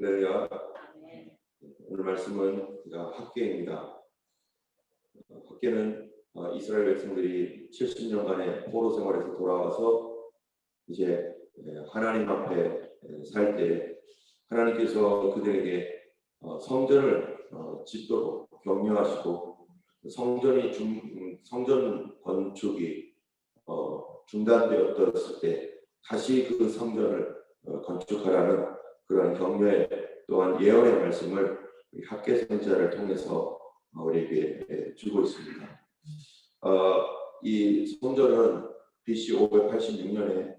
그래야 오늘 말씀은 학계입니다. 학계는 이스라엘 백성들이 70년간의 포로 생활에서 돌아와서 이제 하나님 앞에 살 때 하나님께서 그들에게 성전을 짓도록 격려하시고 성전 건축이 중단되었을 때 다시 그 성전을 건축하라는 그런 격려의 또한 예언의 말씀을 학계 선지자를 통해서 우리에게 주고 있습니다. 이 성전은 BC 586년에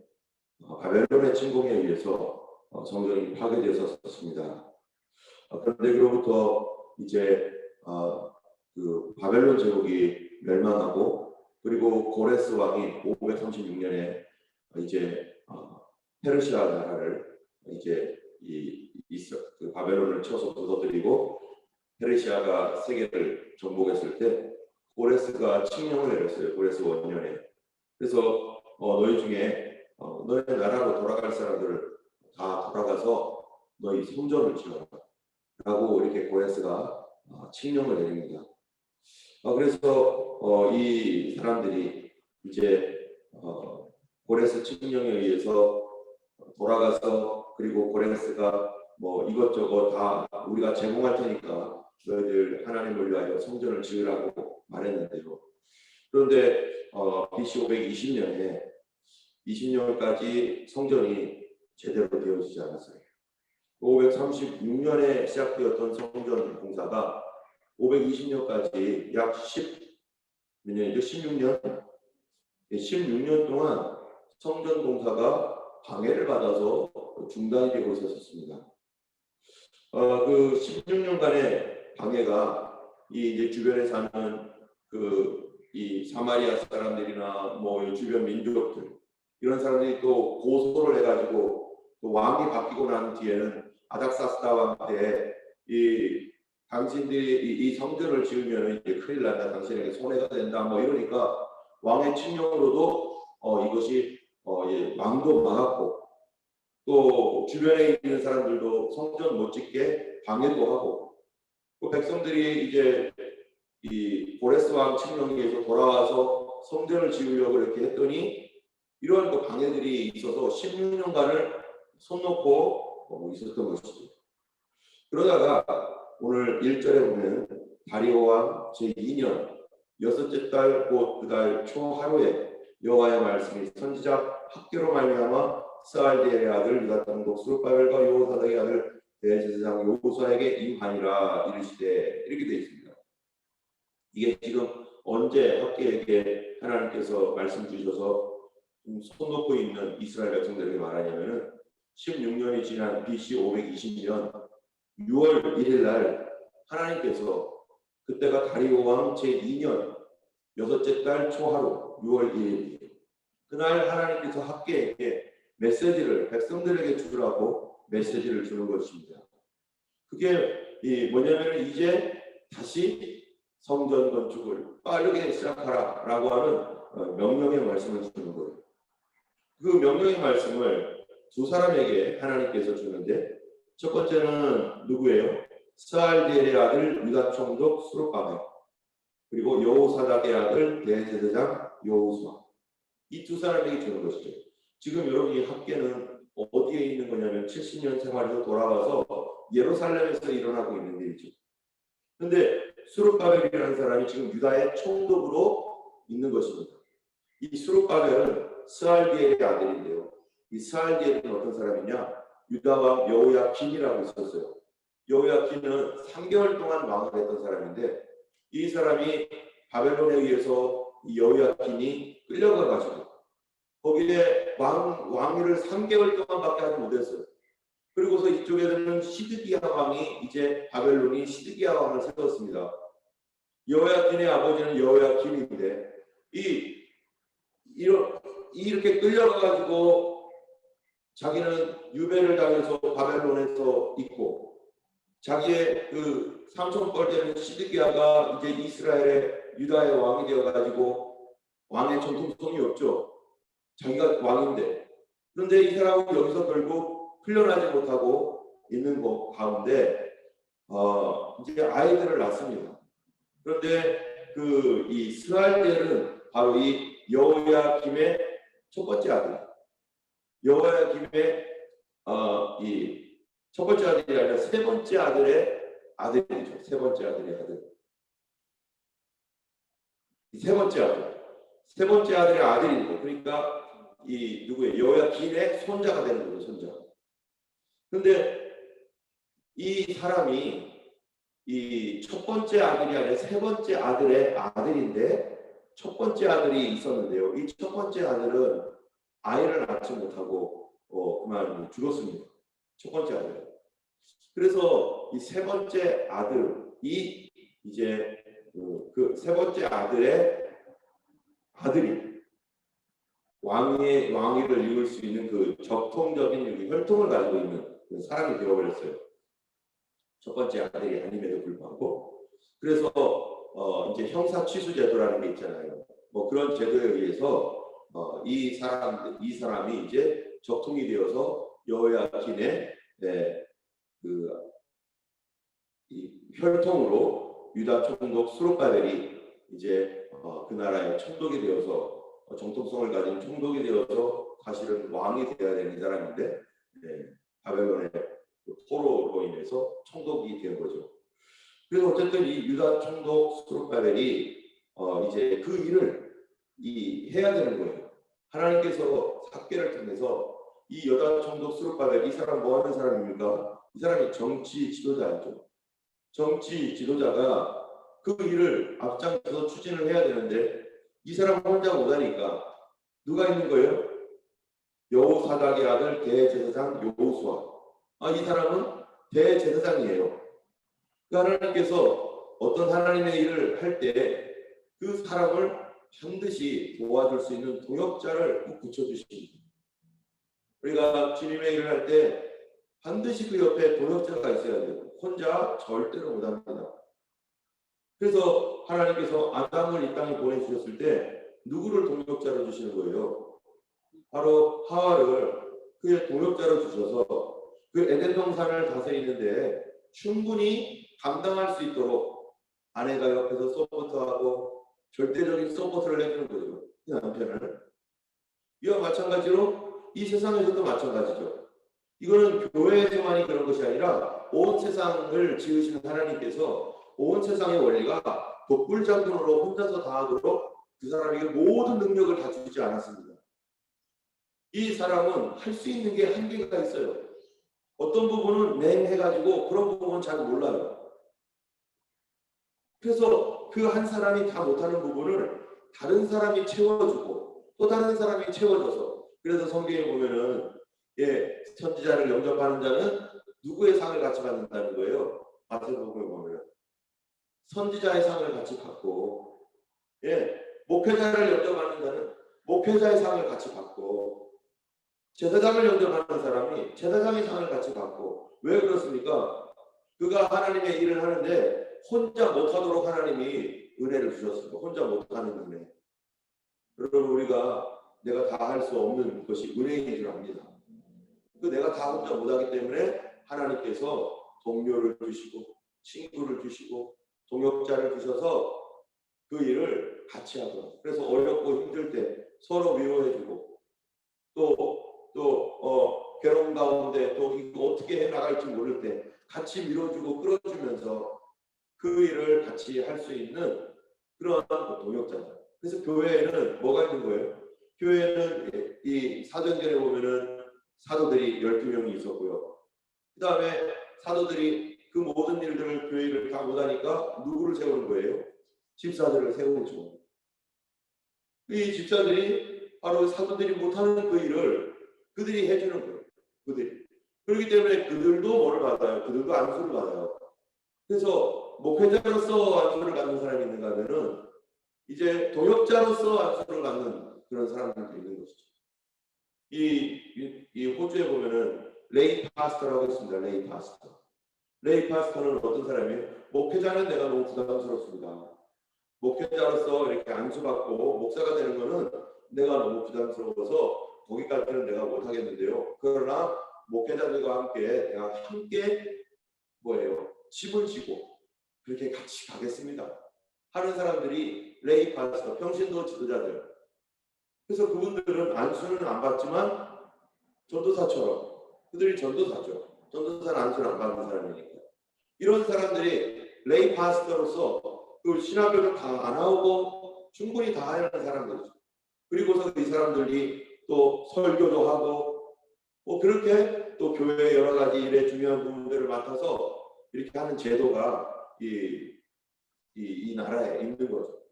바벨론의 침공에 의해서 성전이 파괴되었습니다. 그런데 그로부터 이제 그 바벨론 제국이 멸망하고 그리고 고레스 왕이 536년에 이제 페르시아 나라를 이제 그 바벨론을 쳐서 부서뜨리고 페르시아가 세계를 정복했을 때 고레스가 칙령을 내렸어요. 고레스 원년에. 그래서 너희 중에 너희 나라로 돌아갈 사람들을 다 돌아가서 너희 성전을 지어라 라고 이렇게 고레스가 칙령을 내립니다. 그래서 이 사람들이 이제 고레스 칙령에 의해서 돌아가서 그리고 고레스가 뭐 이것저것 다 우리가 제공할 테니까 너희들 하나님을 위하여 성전을 지으라고 말했는데요. 그런데 BC 520년에 20년까지 성전이 제대로 되어지지 않았어요. 536년에 시작되었던 성전 공사가 520년까지 약 16년 동안 성전 공사가 방해를 받아서 중단이 되고 있었습니다. 그 16년간의 방해가 이제 주변에 사는 이 사마리아 사람들이나 뭐 주변 민족들 이런 사람들이 또 고소를 해가지고 또 왕이 바뀌고 난 뒤에는 아닥사스다 왕 때 당신들이 이 성전을 지으면 이제 큰일 난다, 당신에게 손해가 된다, 뭐 이러니까 왕의 칙령으로도 이것이 왕도 막았고 또 주변에 있는 사람들도 성전 못 짓게 방해도 하고 또 백성들이 이제 이 고레스 왕 칙령에 의해서 돌아와서 성전을 지으려고 이렇게 했더니 이러한 그 방해들이 있어서 16년간을 손 놓고 있었던 것이죠. 그러다가 오늘 1절에 보면 다리오 왕 제2년 여섯째 달 곧 그 달 초하루에 여호와의 말씀이 선지자 학개로 말미암아 스알디엘의 아들 유다 총독 스룹바벨과 여호사닥의 아들 대제사장 여호수아에게 임하니라 이르시되 이렇게 되어 있습니다. 이게 지금 언제 학개에게 하나님께서 말씀 주셔서 손 놓고 있는 이스라엘 백성들에게 말하냐면은 16년이 지난 BC 520년 6월 1일 날 하나님께서 그때가 다리오 왕 제2년 여섯째 달 초하루 6월 1일이에요. 그날 하나님께서 학개에게 메시지를 백성들에게 주라고 메시지를 주는 것입니다. 그게 뭐냐면 이제 다시 성전 건축을 빠르게 시작하라라고 하는 명령의 말씀을 주는 거예요. 그 명령의 말씀을 두 사람에게 하나님께서 주는데 첫 번째는 누구예요? 스알디엘의 아들 유다 총독 스룹바벨 그리고 여호사닥의 아들 대제사장 여호수아 이 두 사람에게 주는 것이죠. 지금 여러분 이 학계는 어디에 있는 거냐면 70년 생활에서 돌아와서 예루살렘에서 일어나고 있는 일이죠. 그런데 스룹바벨이라는 사람이 지금 유다의 총독으로 있는 것입니다. 이 스룹바벨은 스알디엘의 아들인데요. 이 스알디엘은 어떤 사람이냐? 유다 왕 여호야킨이라고 있었어요. 여호야킨은 3개월 동안 왕을 했던 사람인데 이 사람이 바벨론에 의해서 이 여호야킨이 끌려가가지고 거기에 왕위를 3개월 동안밖에 하지 못했어요. 그리고서 이쪽에는 시드기야 왕이 이제 바벨론이 시드기야 왕을 세웠습니다. 여호야킨의 아버지는 여호야킨인데 이렇게 끌려가가지고 자기는 유배를 당해서 바벨론에서 있고 자기의 그 삼촌뻘 되는 시드기야가 이제 이스라엘의 유다의 왕이 되어가지고 왕의 전통성이 없죠. 자기가 왕인데 그런데 이 사람은 여기서 결국 풀려나지 못하고 있는 것 가운데 이제 아이들을 낳습니다. 그런데 그 이 스알델은 바로 이 여호야김의 첫 번째 아들, 여호야김의 이 첫 번째 아들이 아니라 세 번째 아들의 아들이죠. 세 번째 아들의 아들. 세 번째 아들. 세 번째 아들의 아들인데, 그러니까 이 누구의 여호야김의 손자가 되는 거죠, 손자. 그런데 이 사람이 이 첫 번째 아들이 아니라 세 번째 아들의 아들인데, 첫 번째 아들이 있었는데요. 이 첫 번째 아들은 아이를 낳지 못하고 그만 죽었습니다. 첫 번째 아들. 그래서 이 세 번째 아들이 이제 그 세 번째 아들의 아들이 왕위를 이룰 수 있는 그 적통적인 혈통을 가지고 있는 그 사람이 되어버렸어요. 첫 번째 아들이 아님에도 불구하고. 그래서 이제 형사 취수 제도라는 게 있잖아요. 뭐 그런 제도에 의해서 이 사람이 이제 적통이 되어서 여호야긴의 이 혈통으로 유다 총독 스룹바벨이 이제 그 나라의 총독이 되어서 정통성을 가진 총독이 되어서 사실은 왕이 되어야 되는 사람인데 바벨론의 포로로 인해서 총독이 된 거죠. 그래서 어쨌든 이 유다 총독 스룹바벨이 이제 그 일을 해야 되는 거예요. 하나님께서 삭개를 통해서 이 유다 총독 스룹바벨, 이 사람 뭐 하는 사람입니까? 이 사람이 정치 지도자이죠. 정치 지도자가 그 일을 앞장서서 추진을 해야 되는데 이 사람 혼자 못하니까 누가 있는 거예요? 여호사닥의 아들 대제사장 여호수아. 이 사람은 대제사장이에요. 그 하나님께서 어떤 하나님의 일을 할 때 그 사람을 반드시 도와줄 수 있는 동역자를 꼭 붙여주십니다. 우리가 주님의 일을 할 때 반드시 그 옆에 동역자가 있어야 돼요. 혼자 절대로 못합니다. 그래서 하나님께서 아담을 이 땅에 보내주셨을 때 누구를 동역자로 주시는 거예요? 바로 하와를 그의 동역자로 주셔서 그 에덴 동산을 다스리는데 충분히 감당할 수 있도록 아내가 옆에서 서포트하고 절대적인 서포트를 해주는 거죠. 그 남편을. 이와 마찬가지로 이 세상에서도 마찬가지죠. 이거는 교회에서만이 그런 것이 아니라 온 세상을 지으시는 하나님께서 온 세상의 원리가 독불장군으로 혼자서 다 하도록 그 사람에게 모든 능력을 다 주지 않았습니다. 이 사람은 할 수 있는 게 한계가 있어요. 어떤 부분은 맹해가지고 그런 부분은 잘 몰라요. 그래서 그 한 사람이 다 못하는 부분을 다른 사람이 채워주고 또 다른 사람이 채워줘서, 그래서 성경에 보면은 선지자를 영접하는 자는 누구의 상을 같이 받는다는 거예요. 마태복음에 보면 선지자의 상을 같이 받고, 목회자를 영접하는 자는 목회자의 상을 같이 받고, 제사장을 영접하는 사람이 제사장의 상을 같이 받고. 왜 그렇습니까? 그가 하나님의 일을 하는데 혼자 못하도록 하나님이 은혜를 주셨습니다. 혼자 못하는 은혜. 여러분, 우리가 내가 다 할 수 없는 것이 은혜인 줄 압니다. 그 내가 다 혼자 못하기 때문에 하나님께서 동료를 주시고 친구를 주시고 동역자를 주셔서 그 일을 같이 하도록. 그래서 어렵고 힘들 때 서로 위로해주고 또 괴로운 가운데 또 이거 어떻게 해나갈지 모를 때 같이 밀어주고 끌어주면서 그 일을 같이 할 수 있는 그런 동역자죠. 그래서 교회에는 뭐가 있는 거예요? 교회에는 이 사도행전에 보면은 사도들이 12명이 있었고요. 그 다음에 사도들이 그 모든 일들을 교회를 다 못하니까 누구를 세우는 거예요? 집사들을 세우죠. 이 집사들이 바로 사도들이 못하는 그 일을 그들이 해주는 거예요. 그들이. 그렇기 때문에 그들도 뭐를 받아요? 그들도 안수를 받아요. 그래서 목회자로서 안수를 받는 사람이 있는가 하면은 이제 동역자로서 안수를 받는 그런 사람들도 있는 것이죠. 이 호주에 보면은 레이 파스터라고 있습니다. 레이 파스터. 레이 파스터는 어떤 사람이에요? 목회자는 내가 너무 부담스럽습니다. 목회자로서 이렇게 안수받고 목사가 되는 거는 내가 너무 부담스러워서 거기까지는 내가 못하겠는데요. 그러나 목회자들과 함께 내가 함께 뭐예요? 짐을 지고 그렇게 같이 가겠습니다 하는 사람들이 레이 파스터, 평신도 지도자들. 그래서 그분들은 안수는 안 받지만 전도사처럼, 그들이 전도사죠. 전도사는 안수를 안 받는 사람이니까. 이런 사람들이 레이 파스터로서 그 신학교를 다 안 하고 충분히 다 하는 사람들이죠. 그리고서 이 사람들이 또 설교도 하고 그렇게 또 교회의 여러 가지 일에 중요한 부분들을 맡아서 이렇게 하는 제도가 이 나라에 있는 거죠.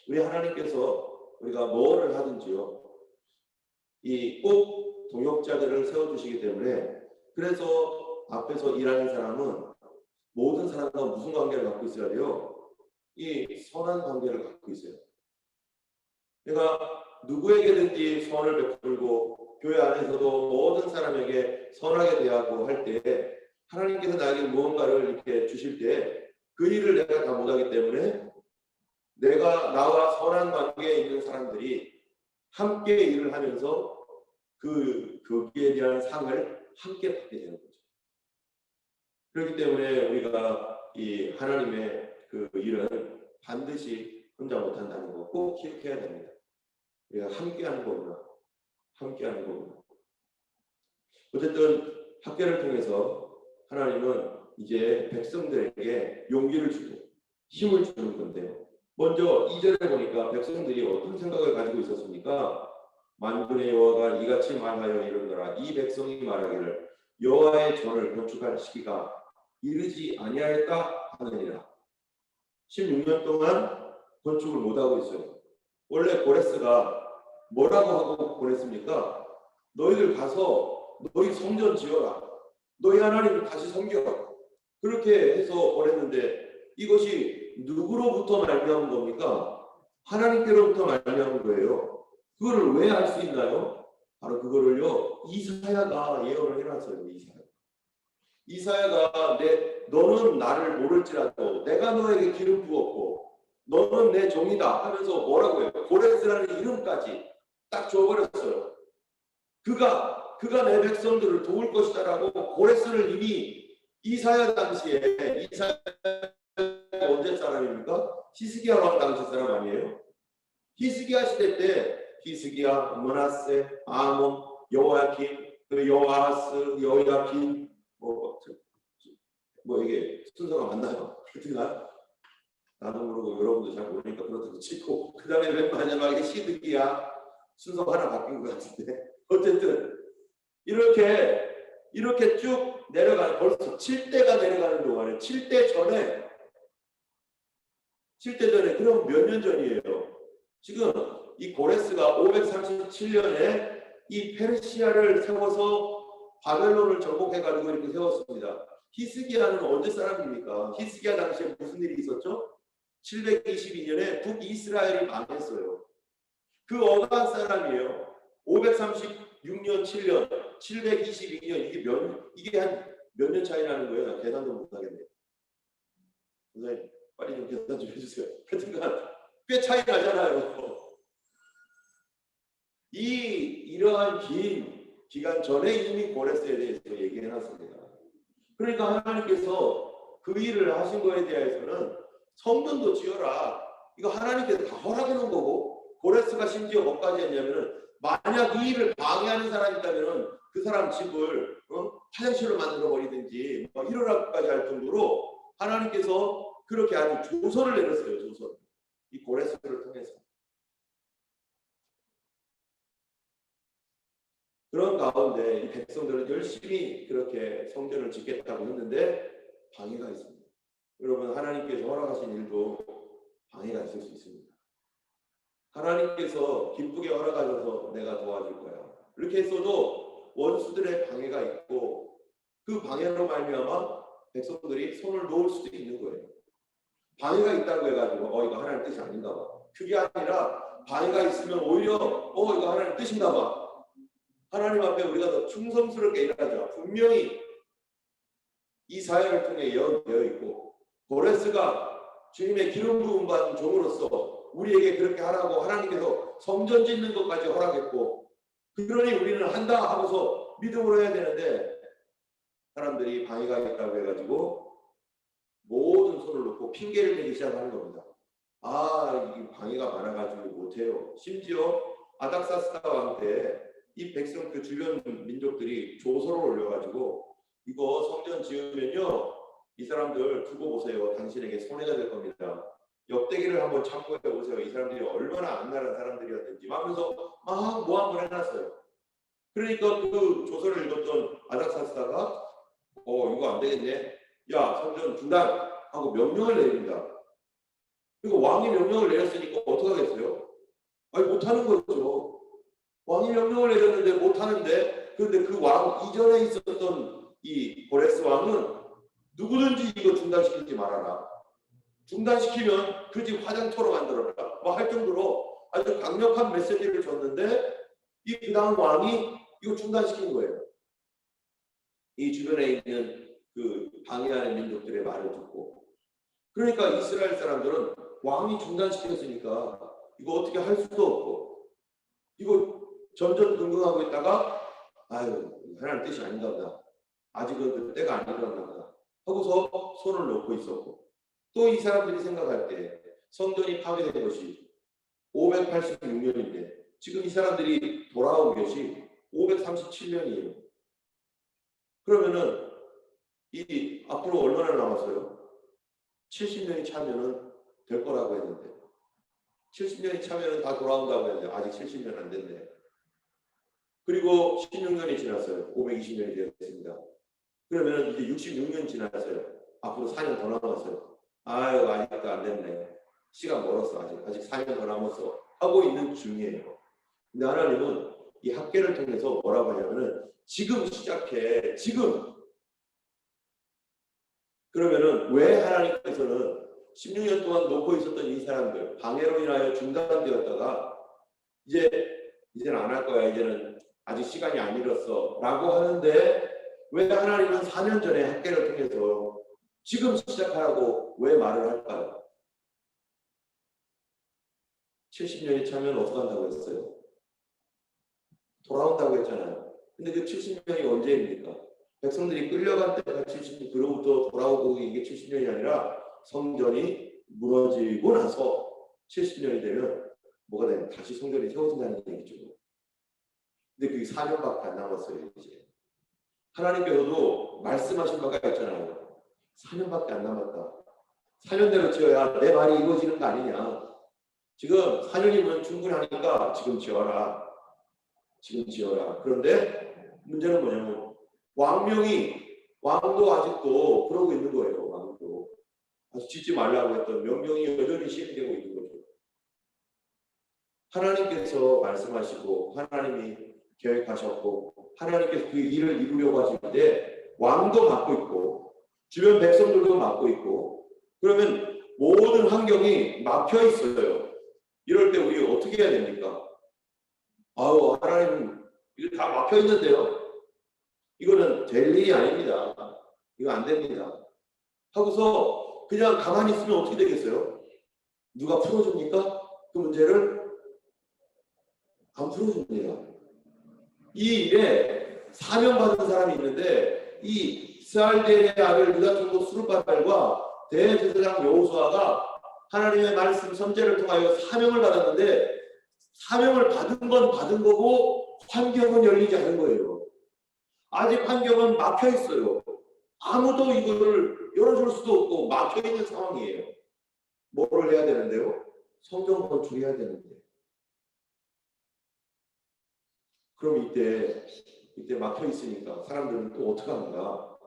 우리 하나님께서 우리가 뭐를 하든지요, 이 꼭 동역자들을 세워주시기 때문에, 그래서 앞에서 일하는 사람은 모든 사람과 무슨 관계를 갖고 있어야 돼요? 이 선한 관계를 갖고 있어요. 내가 누구에게든지 선을 베풀고 교회 안에서도 모든 사람에게 선하게 대하고 할 때 하나님께서 나에게 무언가를 이렇게 주실 때 그 일을 내가 다 못하기 때문에 내가 나와 선한 관계에 있는 사람들이 함께 일을 하면서 거기에 대한 상을 함께 받게 되는 거죠. 그렇기 때문에 우리가 이 하나님의 그 일은 반드시 혼자 못한다는 거 꼭 기억해야 됩니다. 우리가 함께하는 거구나. 함께하는 거구나. 어쨌든 학교를 통해서 하나님은 이제 백성들에게 용기를 주고 힘을 주는 건데요. 먼저 2절에 보니까 백성들이 어떤 생각을 가지고 있었습니까? 만군의 여호와가 이같이 말하여 이르노라. 이 백성이 말하기를 여호와의 전을 건축할 시기가 이르지 아니하였다 하느니라. 16년 동안 건축을 못하고 있어요. 원래 고레스가 뭐라고 하고 보냈습니까? 너희들 가서 너희 성전 지어라. 너희 하나님을 다시 섬겨. 그렇게 해서 보냈는데 이것이 누구로부터 말미암은 겁니까? 하나님께로부터 말미암은 거예요. 그거를 왜 알 수 있나요? 바로 그거를요, 이사야가 예언을 해놨어요. 이사야가 너는 나를 모를지라도 내가 너에게 기름 부었고 너는 내 종이다 하면서 뭐라고 해요? 고레스라는 이름까지 딱 줘버렸어요. 그가 내 백성들을 도울 것이다라고 고레스를 이미 이사야 당시에, 이사야 언제 사람입니까? 히스기야 왕 당시 사람 아니에요? 히스기야 시대 때 히스기야, 므낫세, 아몬, 여호야kim, 여호아하스, 여호야kim 이게 순서가 맞나요? 그렇든가 나도 모르고 여러분도 잘 모르니까 그렇다고 치고 그 다음에 맨 마지막에 시드기야 순서가 하나 바뀐 것 같은데 어쨌든 이렇게 쭉 내려가는, 벌써 7대가 내려가는 동안에 7대 전에 그럼 몇 년 전이에요? 지금 이 고레스가 537년에 이 페르시아를 세워서 바벨론을 정복해가지고 이렇게 세웠습니다. 히스기야는 언제 사람입니까? 히스기야 당시에 무슨 일이 있었죠? 722년에 북이스라엘이 망했어요. 그 어가한 사람이에요. 536년 7년 722년 이게 한 몇 년 차이 나는 거예요? 나 계산도 못하겠네요. 선생님 빨리 좀 계산 좀 해주세요. 하여튼간 꽤 차이 나잖아요. 이러한 긴 기간 전에 이미 고레스에 대해서 얘기해놨습니다. 그러니까 하나님께서 그 일을 하신 거에 대해서는 성전도 지어라. 이거 하나님께서 다 허락해 놓은 거고, 고레스가 심지어 뭐까지 했냐면은 만약 이 일을 방해하는 사람이 있다면은 그 사람 집을 화장실로 만들어 버리든지 이러라고까지 할 정도로 하나님께서 그렇게 아주 조서를 내렸어요. 조서. 이 고레스를 통해서. 그런 가운데 이 백성들은 열심히 그렇게 성전을 짓겠다고 했는데 방해가 있습니다. 여러분, 하나님께서 허락하신 일도 방해가 있을 수 있습니다. 하나님께서 기쁘게 허락하셔서 내가 도와줄 거야. 이렇게 했어도 원수들의 방해가 있고 그 방해로 말미암아 백성들이 손을 놓을 수도 있는 거예요. 방해가 있다고 해가지고 이거 하나님 뜻이 아닌가 봐. 그게 아니라 방해가 있으면 오히려 이거 하나님 뜻인가 봐. 하나님 앞에 우리가 더 충성스럽게 일하자. 분명히 이 사역을 통해 예언되어 있고 고레스가 주님의 기름 부음 받은 종으로서 우리에게 그렇게 하라고 하나님께서 성전 짓는 것까지 허락했고, 그러니 우리는 한다 하고서 믿음으로 해야 되는데 사람들이 방해가 있다고 해가지고 모든 손을 놓고 핑계를 대기 시작하는 겁니다. 이 방해가 많아가지고 못해요. 심지어 아닥사스다 왕 때 이 백성 그 주변 민족들이 조서를 올려가지고 이거 성전 지으면요 이 사람들 두고 보세요. 당신에게 손해가 될 겁니다. 역대기를 한번 참고해 보세요. 이 사람들이 얼마나 악랄한 사람들이었는지 하면서 막 모함을 해놨어요. 그러니까 그 조서를 읽었던 아닥사스다가 이거 안 되겠네. 야 성전 중단하고 명령을 내립니다. 그리고 왕이 명령을 내렸으니까 어떡하겠어요? 못하는 거죠. 왕이 명령을 내렸는데 못하는데, 그런데 그 왕 이전에 있었던 이 고레스 왕은 누구든지 이거 중단시키지 말아라. 중단시키면 그 집 화장터로 만들어라. 할 정도로 아주 강력한 메시지를 줬는데 그 다음 왕이 이거 중단시킨 거예요. 이 주변에 있는 그 방해하는 민족들의 말을 듣고. 그러니까 이스라엘 사람들은 왕이 중단시켰으니까 이거 어떻게 할 수도 없고 이거 전전긍긍하고 있다가 하나님 뜻이 아닌가 보다. 아직은 그 때가 아니었나 보다 하고서 손을 놓고 있었고, 또 이 사람들이 생각할 때 성전이 파괴된 것이 586년인데 지금 이 사람들이 돌아온 것이 537년이에요. 그러면은 이 앞으로 얼마나 남았어요? 70년이 차면은 될 거라고 했는데 70년이 차면은 다 돌아온다고 했는데 아직 70년 안 됐네. 그리고 16년이 지났어요. 520년이 되었습니다. 그러면 이제 66년 지났어요. 앞으로 4년 더 남았어요. 아직도 안 됐네. 시간 멀었어. 아직 4년 더 남았어. 하고 있는 중이에요. 근데 하나님은 이 학계를 통해서 뭐라고 하냐면은 지금 시작해. 지금. 그러면은 왜 하나님께서는 16년 동안 놓고 있었던 이 사람들 방해로 인하여 중단되었다가 이제는 안 할 거야. 이제는 아직 시간이 안 이뤘어. 라고 하는데 왜 하나님은 4년 전에 학계를 통해서 지금 시작하라고 왜 말을 할까요? 70년이 차면 어떻게 한다고 했어요? 돌아온다고 했잖아요. 근데 그 70년이 언제입니까? 백성들이 끌려간 때가 70년, 그로부터 돌아오고 이게 70년이 아니라 성전이 무너지고 나서 70년이 되면 뭐가 되면 다시 성전이 세워진다는 얘기죠. 근데 그게 4년밖에 안 남았어요. 이제 하나님께서도 말씀하신 바가 있잖아요. 4년밖에 안 남았다. 4년대로 지어야 내 말이 이루어지는 거 아니냐. 지금 4년이면 충분하니까 지금 지어라. 그런데 문제는 뭐냐면 왕도 아직도 그러고 있는 거예요. 왕도 아직 짓지 말라고 했던 명령이 여전히 시행되고 있는 거죠. 하나님께서 말씀하시고 하나님이 계획하셨고 하나님께서 그 일을 이루려고 하실 때 왕도 맡고 있고 주변 백성들도 맡고 있고, 그러면 모든 환경이 막혀 있어요. 이럴 때 우리 어떻게 해야 됩니까? 하나님 이거 다 막혀 있는데요. 이거는 될 일이 아닙니다. 이거 안 됩니다. 하고서 그냥 가만히 있으면 어떻게 되겠어요? 누가 풀어줍니까? 그 문제를 안 풀어줍니다. 이 일에 사명받은 사람이 있는데 이 이스라엘의 아들 유다총독 스룹바벨과 대제사장 여호수아가 하나님의 말씀 선제를 통하여 사명을 받았는데 사명을 받은 건 받은 거고 환경은 열리지 않은 거예요. 아직 환경은 막혀 있어요. 아무도 이거를 열어줄 수도 없고 막혀 있는 상황이에요. 뭐를 해야 되는데요? 성경 건축해야 되는데. 그럼 이때 막혀 있으니까 사람들은 또 어떻게 합니까?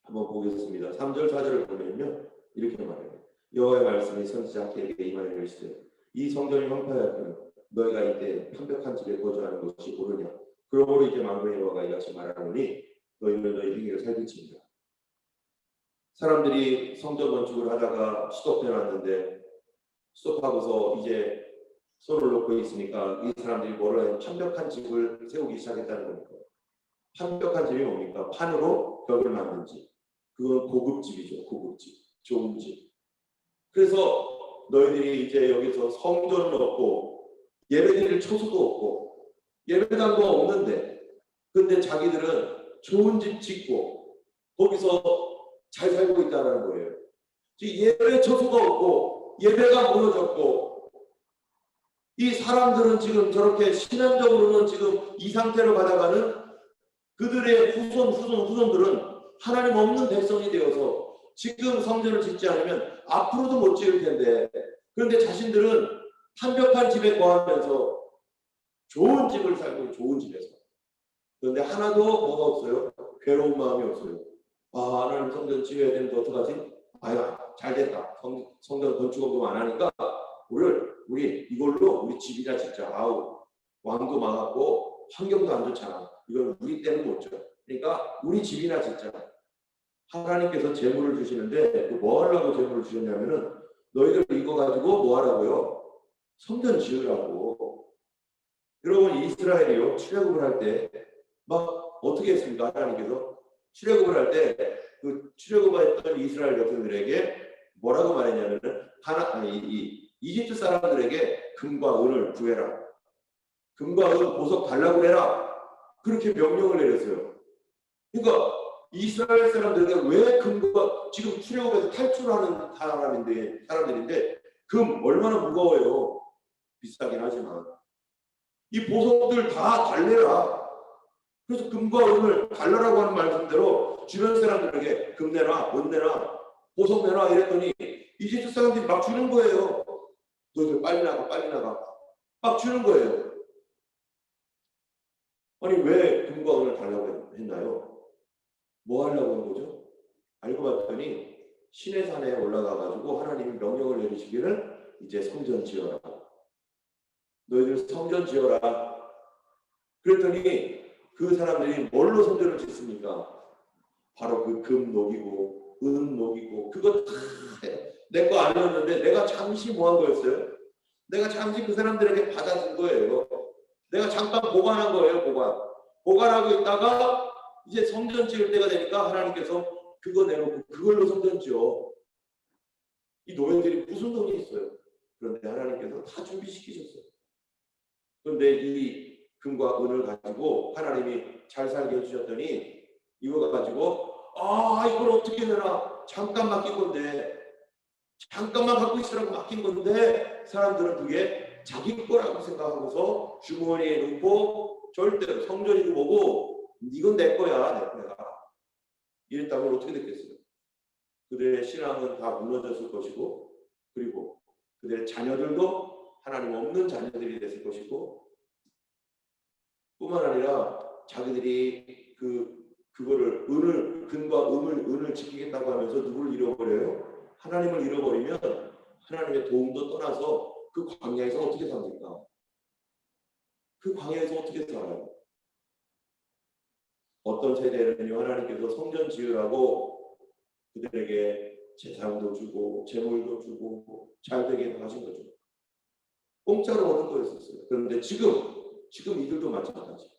한번 보겠습니다. 3절 4절을 보면요 이렇게 말해요. 여호와의 말씀이 선지자 학계에게 임하여 이르시되 이 성전이 황폐하였거늘 너희가 이때 편벽한 집에 거주하는 것이 옳으냐. 그러므로 이제 만군의 여호와가 이같이 말하노니 너희는 너희 행위를 살필지니라. 사람들이 성전 건축을 하다가 스톱해놨는데 스톱하고서 이제 손을 놓고 있으니까 이 사람들이 뭐를 해요? 편벽한 집을 세우기 시작했다는 겁니다. 편벽한 집이 뭡니까? 판으로 벽을 만든 집. 그건 고급집이죠. 고급집. 좋은 집. 그래서 너희들이 이제 여기서 성전은 없고 예배드릴 처소도 없고 예배당도 없는데 근데 자기들은 좋은 집 짓고 거기서 잘 살고 있다는 거예요. 예배 처소가 없고 예배가 무너졌고 이 사람들은 지금 저렇게 신앙적으로는 지금 이 상태로 가다가는 그들의 후손들은 하나님 없는 백성이 되어서 지금 성전을 짓지 않으면 앞으로도 못 지을 텐데 그런데 자신들은 완벽한 집에 거하면서 좋은 집을 살고 좋은 집에서 그런데 하나도 뭐가 없어요? 괴로운 마음이 없어요. 아, 하나님 성전 지어야 되는데 어떡하지? 아유, 잘 됐다. 성전 건축업도 안 하니까 우리 이걸로 우리 집이나 짓자. 아우, 왕도 많았고 환경도 안 좋잖아. 이건 우리 때는 못 줘. 그러니까 우리 집이나 짓자. 하나님께서 재물을 주시는데 뭐 하려고 재물을 주셨냐면은 너희들 이거 가지고 뭐 하라고요? 성전 지으라고. 여러분 이스라엘이요 출애굽을 할 때 막 어떻게 했습니까? 하나님께서 출애굽을 할 때 그 출애굽했던 이스라엘 백성들에게 뭐라고 말했냐면은 이집트 사람들에게 금과 은을 구해라. 금과 은 보석 달라고 해라. 그렇게 명령을 내렸어요. 그러니까 이스라엘 사람들에게 왜 금과 지금 출애굽에서 탈출하는 사람들인데 금 얼마나 무거워요. 비싸긴 하지만 이 보석들 다 달래라. 그래서 금과 은을 달라라고 하는 말씀대로 주변 사람들에게 금 내라, 은 내라, 보석 내라 이랬더니 이집트 사람들이 막 주는 거예요. 너희들 빨리 나가 막 주는 거예요. 아니 왜 금과 은을 달라고 했나요? 뭐 하려고 한 거죠? 알고 봤더니 신의 산에 올라가 가지고 하나님이 명령을 내리시기를 이제 성전 지어라. 너희들 성전 지어라. 그랬더니 그 사람들이 뭘로 성전을 짓습니까? 바로 그 금 녹이고 은 녹이고 그거 다 내 거 아니었는데 내가 잠시 뭐 한 거였어요? 내가 잠시 그 사람들에게 받아준 거예요. 내가 잠깐 보관한 거예요. 보관하고 있다가 이제 성전 지을 때가 되니까 하나님께서 그거 내놓고 그걸로 성전 지어. 이 노예들이 무슨 돈이 있어요? 그런데 하나님께서 다 준비시키셨어요. 그런데 이 금과 은을 가지고 하나님이 잘 살게 해주셨더니 이거 가지고 이걸 어떻게 내나 잠깐 맡긴 건데 잠깐만 갖고 있으라고 맡긴 건데 사람들은 그게 자기 거라고 생각하고서 주머니에 넣고 절대로 성전이고 뭐고 이건 내 거야 이랬다면 어떻게 됐겠어요? 그들의 신앙은 다 무너졌을 것이고 그리고 그들의 자녀들도 하나님 없는 자녀들이 됐을 것이고 뿐만 아니라 자기들이 그거를 금과 은을 지키겠다고 하면서 누구를 잃어버려요? 하나님을 잃어버리면 하나님의 도움도 떠나서 그 광야에서 어떻게 삽니까? 그 광야에서 어떻게 살아요? 어떤 세대는요 하나님께서 성전 지으라고 그들에게 재산도 주고 재물도 주고 잘되게 하신 거죠. 공짜로 얻은 거였었어요. 그런데 지금 이들도 마찬가지.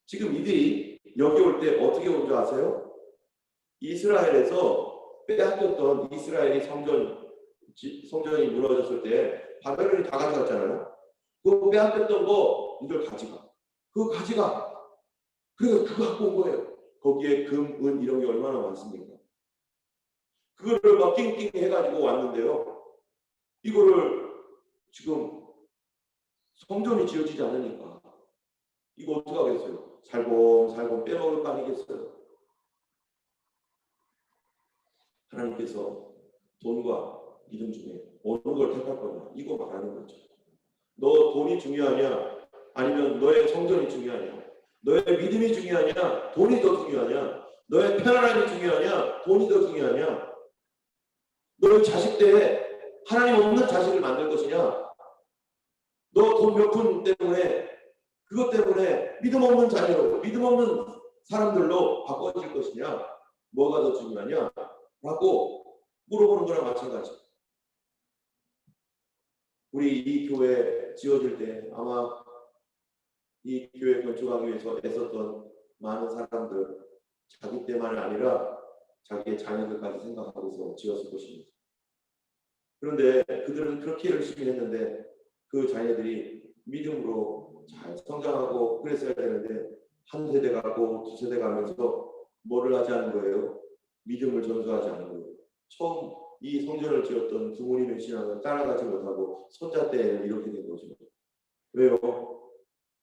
지금 이들이 여기 올 때 어떻게 온 줄 아세요? 이스라엘에서 빼앗겼던 이스라엘이 성전이 무너졌을 때 바벨론이 다 가져갔잖아요. 그거 빼앗겼던 거 이들 가져가. 그거 가져가. 그래서 그거 갖고 온 거예요. 거기에 금, 은 이런 게 얼마나 많습니까? 그거를 막 낑낑 해가지고 왔는데요. 이거를 지금 성전이 지어지지 않으니까 이거 어떡하겠어요? 살곰살곰 빼먹을 거 아니겠어요? 하나님께서 돈과 믿음 중에 어느 걸 택할 거냐 이거 말하는 거죠. 너 돈이 중요하냐 아니면 너의 성전이 중요하냐 너의 믿음이 중요하냐 돈이 더 중요하냐 너의 편안함이 중요하냐 돈이 더 중요하냐 너의 자식 때에 하나님 없는 자식을 만들 것이냐 너 돈 몇 푼 때문에 그것 때문에 믿음 없는 자녀로 믿음 없는 사람들로 바꿔질 것이냐 뭐가 더 중요하냐 라고 물어보는 거랑 마찬가지. 우리 이 교회 지어질 때 아마 이 교회 건축하기 위해서 애썼던 많은 사람들 자기 때만이 아니라 자기의 자녀들까지 생각하고서 지었을 것입니다. 그런데 그들은 그렇게 열심히 했는데 그 자녀들이 믿음으로 잘 성장하고 그랬어야 되는데 한 세대 가고 두 세대 가면서 뭐를 하지 않은 거예요? 믿음을 전수하지 않은 거예요. 처음 이 성전을 지었던 부모님의 신앙을 따라가지 못하고 손자 때에는 이렇게 된 거죠. 왜요?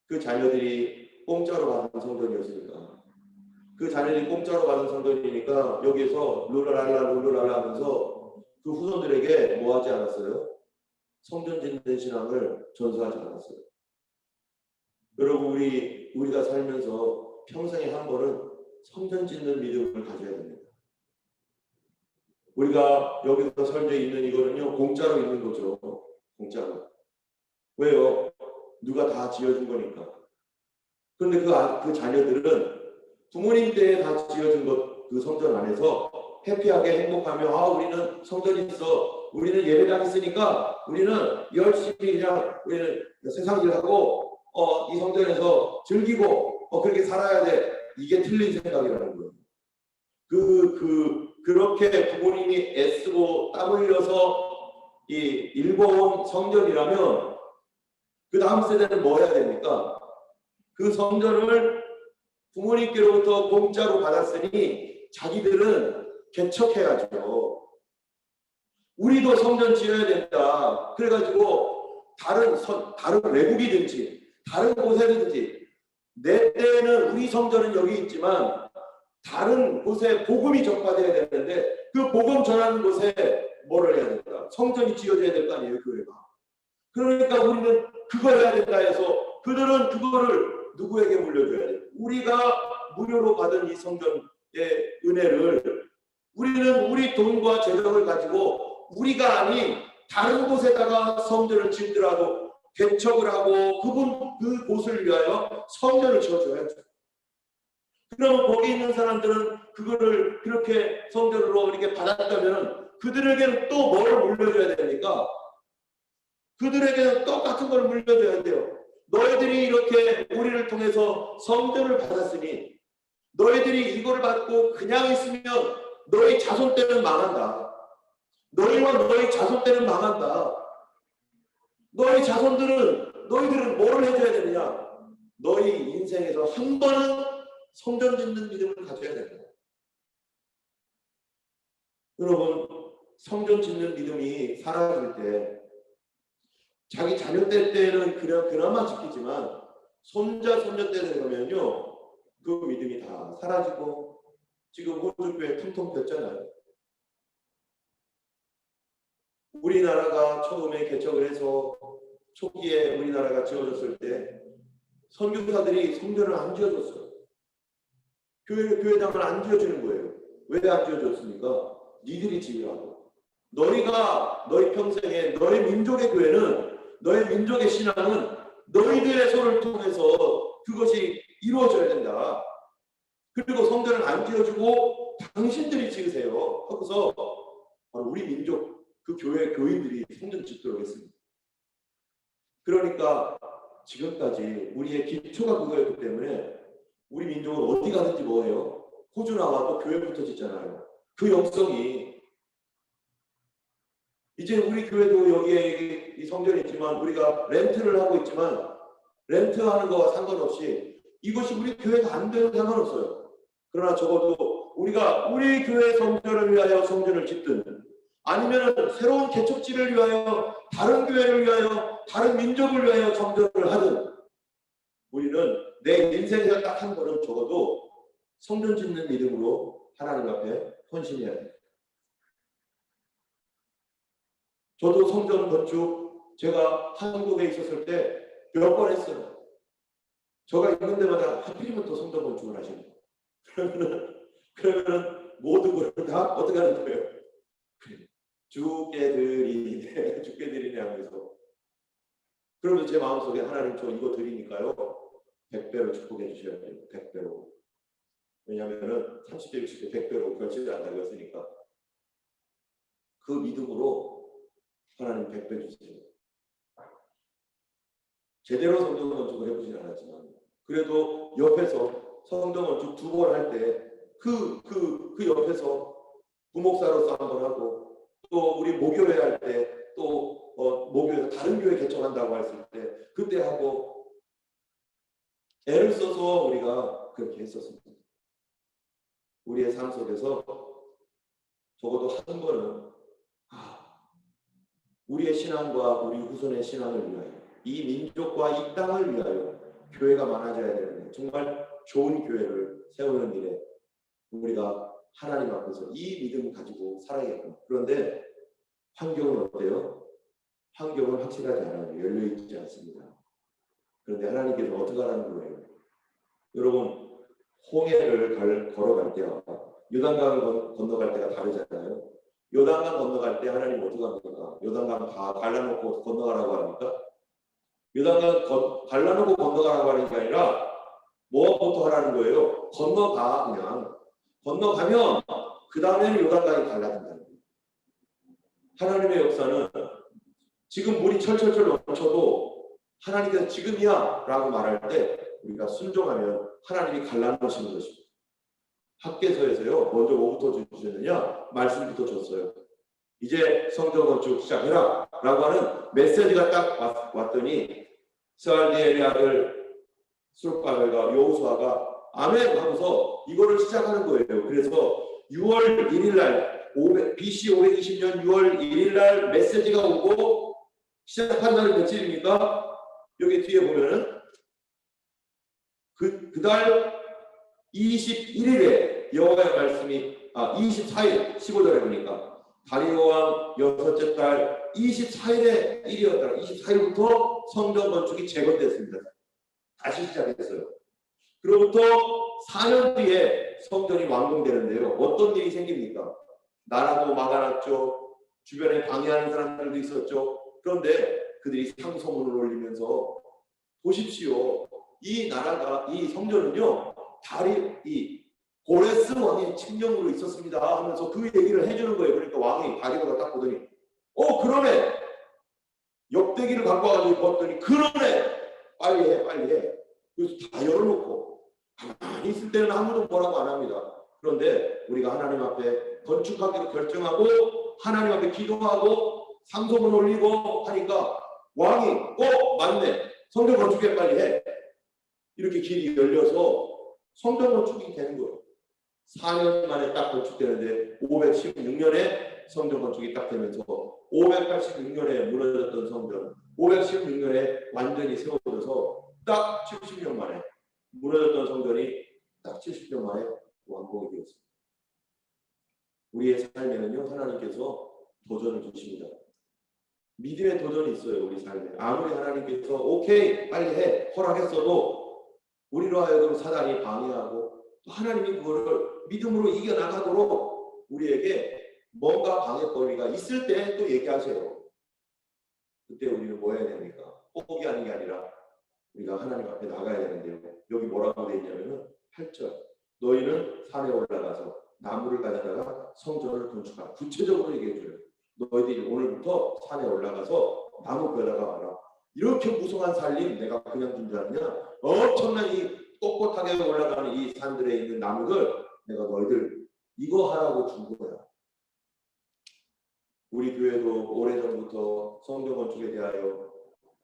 그 자녀들이 공짜로 받은 성전이었으니까. 그 자녀들이 공짜로 받은 성전이니까 여기에서 룰루랄라 하면서 그 후손들에게 뭐 하지 않았어요? 성전 짓는 신앙을 전수하지 않았어요. 여러분 우리가 살면서 평생에 한 번은 성전 짓는 믿음을 가져야 됩니다. 우리가 여기서 설교에 있는 이거는요 공짜로 있는 거죠. 공짜로. 왜요? 누가 다 지어준 거니까. 그런데 그 자녀들은 부모님 때에 다 지어준 그 성전 안에서 해피하게 행복하며 우리는 성전이 있어. 우리는 예배당 있으니까 우리는 열심히 그냥 우리는 세상 일하고 이 성전에서 즐기고 그렇게 살아야 돼. 이게 틀린 생각이라는 거예요. 그렇게 부모님이 애쓰고 땀 흘려서 일궈온 성전이라면 그 다음 세대는 뭐 해야 됩니까? 그 성전을 부모님께로부터 공짜로 받았으니 자기들은 개척해야죠. 우리도 성전 지어야 된다. 그래가지고 다른 외국이든지 다른 곳에든지 내 때는 우리 성전은 여기 있지만 다른 곳에 복음이 전파돼야 되는데 그 복음 전하는 곳에 뭐를 해야 된다? 성전이 지어져야 될 거 아니에요, 교회가. 그러니까 우리는 그걸 해야 된다 해서 그들은 그거를 누구에게 물려줘야 돼요? 우리가 무료로 받은 이 성전의 은혜를 우리는 우리 돈과 재정을 가지고 우리가 아닌 다른 곳에다가 성전을 짓더라도 개척을 하고 그곳을 위하여 성전을 지어줘야죠. 그럼 거기 있는 사람들은 그거를 그렇게 성전으로 이렇게 받았다면 그들에게는 또 뭘 물려줘야 됩니까? 그들에게는 똑같은 걸 물려줘야 돼요. 너희들이 이렇게 우리를 통해서 성전을 받았으니 너희들이 이걸 받고 그냥 있으면 너희 자손 때는 망한다. 너희와 너희 자손 때는 망한다. 너희들은 뭘 해줘야 되느냐? 너희 인생에서 한 번은 성전 짓는 믿음을 가져야 됩니다. 여러분, 성전 짓는 믿음이 사라질 때 자기 자녀 때는 그나마 지키지만 손자 손녀 때 되면요 그 믿음이 다 사라지고 지금 호주교회 텅텅 비었잖아요. 우리나라가 처음에 개척을 해서 초기에 우리나라가 지어졌을 때 선교사들이 성전을 안 지어줬어요. 교회당을 안 지어주는 거예요. 왜 안 지어줬습니까? 니들이 지으라고. 너희 평생에 너희 민족의 교회는 너희 민족의 신앙은 너희들의 손을 통해서 그것이 이루어져야 된다. 그리고 성전을 안 지어주고 당신들이 지으세요. 하고서 우리 민족 그 교회 교인들이 성전 짓도록 했습니다. 그러니까 지금까지 우리의 기초가 그거였기 때문에 우리 민족은 어디 가든지 뭐예요? 호주 나와도 교회부터 짓잖아요. 그 영성이 이제 우리 교회도 여기에 이 성전이 있지만 우리가 렌트를 하고 있지만 렌트하는 거와 상관없이 이것이 우리 교회가 안 되는 상관없어요. 그러나 적어도 우리가 우리 교회 성전을 위하여 성전을 짓든 아니면 새로운 개척지를 위하여 다른 교회를 위하여 다른 민족을 위하여 성전을 하든 우리는 내 인생에서 딱 한 번은 적어도 성전 짓는 믿음으로 하나님 앞에 헌신해야 돼요. 저도 성전 건축 제가 한국에 있었을 때 몇 번 했어요. 저가 있는 데마다 하필이면 또 성전 건축을 하시는 거예요. 그러면은 모든 걸 다 어떻게 하는 거예요? 죽게 드리네 하면서 그러면 제 마음속에 하나님 저 이거 드리니까요 100배로 축복해 주셔야 돼요. 100배로. 왜냐하면 30배 60배 100배로 결실을 한다고 했으니까 그 믿음으로 하나님 100배 주세요. 제대로 성전 건축을 해보진 않았지만 그래도 옆에서 성전 건축 2번 할 때 그 옆에서 부목사로서 한번 하고 또 우리 모교회 할 때 또 모교에서 다른 교회 개척한다고 했을 때 그때 하고 애를 써서 우리가 그렇게 했었습니다. 우리의 삶 속에서 적어도 한 번은 우리의 신앙과 우리 후손의 신앙을 위하여, 이 민족과 이 땅을 위하여 교회가 많아져야 되는데, 정말 좋은 교회를 세우는 일에 우리가 하나님 앞에서 이 믿음 가지고 살아야겠구나. 그런데 환경은 어때요? 환경은 확실하지 않아요. 열려있지 않습니다. 그런데 하나님께서 어떻게 하라는 거예요? 여러분, 홍해를 걸어갈 때와 요단강을 건너갈 때가 다르잖아요. 요단강 건너갈 때 하나님 어떻게 합니까? 요단강 다 갈라놓고 건너가라고 합니까? 요단강 갈라놓고 건너가라고 하는 게 아니라 뭐부터 하라는 거예요? 건너가. 그냥 건너가면 그 다음에는 요단강이 갈라진다는 거예요. 하나님의 역사는 지금 물이 철철철 넘쳐도 하나님께서 지금이야 라고 말할 때 우리가 순종하면 하나님이 갈라놓으시는 것입니다. 학계서에서요, 먼저 뭐부터 주셨느냐? 말씀부터 줬어요. 이제 성전 건축 시작해라 라고 하는 메시지가 딱 왔더니 스알디엘의 아들 스룹바벨과 여호수아가 아멘 하고서 이거를 시작하는 거예요. 그래서 6월 1일 날 BC 520년 6월 1일 날 메시지가 오고 시작한 날이 며칠입니까? 여기 뒤에 보면은 그달 21일에 여호와의 말씀이 24일 15절에 보니까 다리오 왕 6째 달 24일의 일이었더라. 24일부터 성전 건축이 재건됐습니다. 다시 시작했어요. 그로부터 4년 뒤에 성전이 완공되는데요. 어떤 일이 생깁니까? 나라도 막아놨죠. 주변에 방해하는 사람들도 있었죠. 그런데 그들이 상소문을 올리면서 보십시오. 이 나라가, 이 성전은요, 이 고레스 왕의 칙령으로 있었습니다 하면서 그 얘기를 해주는 거예요. 그러니까 왕이 다리오가 딱 보더니 그러네. 엽대기를 갖고 와가지고 봤더니 그러네. 빨리 해. 그래서 다 열어놓고 가만히 있을 때는 아무도 뭐라고 안 합니다. 그런데 우리가 하나님 앞에 건축하기로 결정하고 하나님 앞에 기도하고 상소문 올리고 하니까 왕이 맞네. 성전 건축에 빨리 해. 이렇게 길이 열려서 성전 건축이 되는 거예요. 4년 만에 딱 건축되는데 516년에 성전 건축이 딱 되면서 586년에 무너졌던 성전, 516년에 완전히 세워져서 딱 70년 만에 무너졌던 성전이 딱 70년 만에 완공이 되었습니다. 우리의 삶에는요, 하나님께서 도전을 주십니다. 믿음의 도전이 있어요. 우리 삶에. 아무리 하나님께서 오케이 빨리 해 허락했어도 우리로 하여금 사단이 방해하고 또 하나님이 그거를 믿음으로 이겨나가도록 우리에게 뭔가 방해거리가 있을 때 또 얘기하세요. 그때 우리는 뭐 해야 됩니까? 포기하는 게 아니라 우리가 하나님 앞에 나가야 되는데요. 여기 뭐라고 되어 있냐면은 8절. 너희는 산에 올라가서 나무를 가져다가 성전을 건축하라. 구체적으로 얘기해 줘요. 너희들이 오늘부터 산에 올라가서 나무 베다가 와라. 이렇게 무성한 살림 내가 그냥 준 줄 아느냐? 엄청난 이 꼿꼿하게 올라가는 이 산들에 있는 나무들 내가 너희들 이거 하라고 준 거야. 우리 교회도 오래전부터 성전 건축에 대하여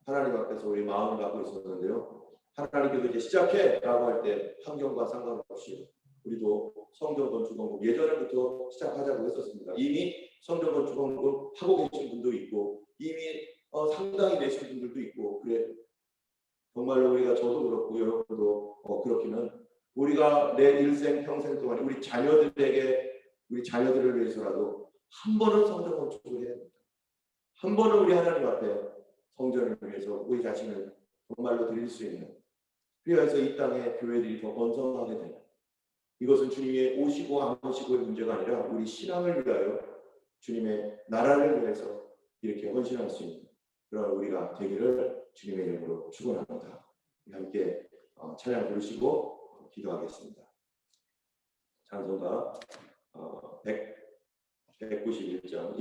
하나님 앞에서 우리 마음을 갖고 있었는데요. 하나님께서 이제 시작해 라고 할 때 환경과 상관없이 우리도 성전 건축 공급 예전부터 시작하자고 했었습니다. 이미 성전 건축 공급 하고 계신 분도 있고 이미 상당히 내신 분들도 있고 그래 정말로 우리가 저도 그렇고 여러분도 그렇기는 우리가 내 일생 평생 동안 우리 자녀들을 위해서라도 한 번은 성전 건축을 해야 됩니다. 한 번은 우리 하나님 앞에 성전을 위해서 우리 자신을 정말로 드릴 수 있는 그래서 이 땅에 교회들이 더 번성하게 되는 이것은 주님의 오시고 안 오시고의 문제가 아니라 우리 신앙을 위하여 주님의 나라를 위해서 이렇게 헌신할 수 있는 그런 우리가 되기를 주님의 이름으로 축원합니다. 함께 찬양 부르시고 기도하겠습니다. 찬송가 191장